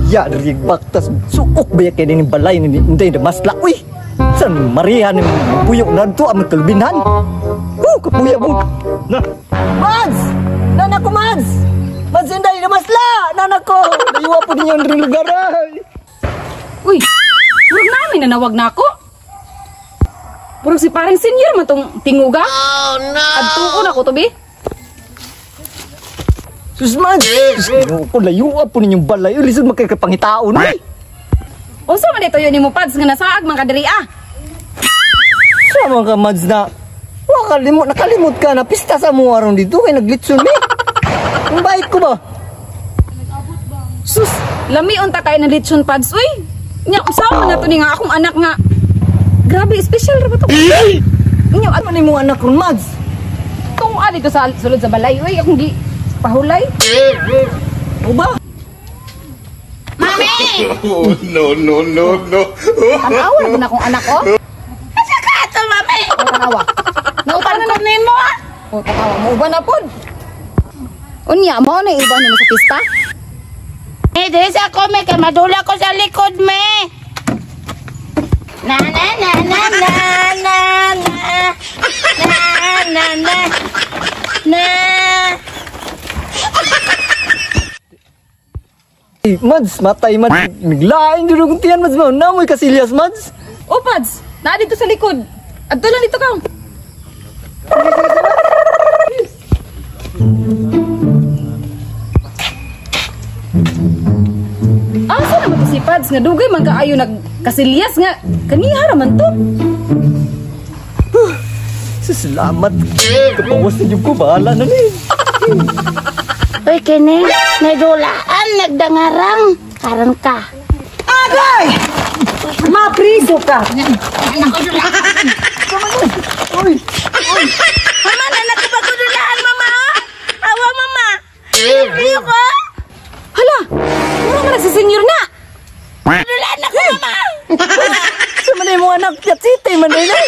Ya dari baktas suok banyak kayak ini balay ini hindi na masla. Uy, san marihan yung puyok na ito ang kalbinhan. Kapuya mo. Nah, Mads! Nanak ko, Mads! Mads, hindi na masla! Nanak ko! Naiwa po ninyo ang lugar ay. Uy, huwag namin na nawag na ako. Purong si parang senior man tong tinguga. Oh no! Adtuon ako to, be. Sus, Mads! Sus, layuan po ninyong balay. Lisod magkakapangitaon ay. Unsa man ito yun ni mo, Pads, nga nasaag mga kadiri ah. Sama ka, Mads, na nakalimot ka na pista sa mo aron dito kay naglitson mi. Ang bait ko ba? Sus, lami unta kay na litson, Pads. Uy, nya usawa na to ni nga akong anak nga. Grabe, special ra ba to? Inyo ano ni mo anak ron, Mads? Kung dito sa sulod sa balay, uy, akong gi pahulay. O ba? Mami! Oh, no. Tanawa na akong anak ko. Asa ka ito, mami? O, tanawa. Nautaw na Kunin mo, ah. O, tanawa. Mauban na po. Unya, mo na iban mo sa pista? Dres ako, may kamadula ko sa likod, me. Na. Mads, matay, Mads. Naglaing dito kung tiyan, Mads. Namoy kasilyas, Mads. O, Pads, na dito sa likod. Adto lang dito ka. Asa naman to si Pads nga dugay man kaayo nagkasilyas nga kaniha raman to. Salamat. Kapawas na yung ko. Bahala na ni. Uy, kini, nadulaan, nagdangarang. Karan ka. Agay! Mapriso ka! Mama, nanak ko pagkudulaan, mama. Awa, mama. Iyo ko. Hala, mura man si senior na. Kudulaan ako, mama. Sa manay mo anak, yatsite, manay na.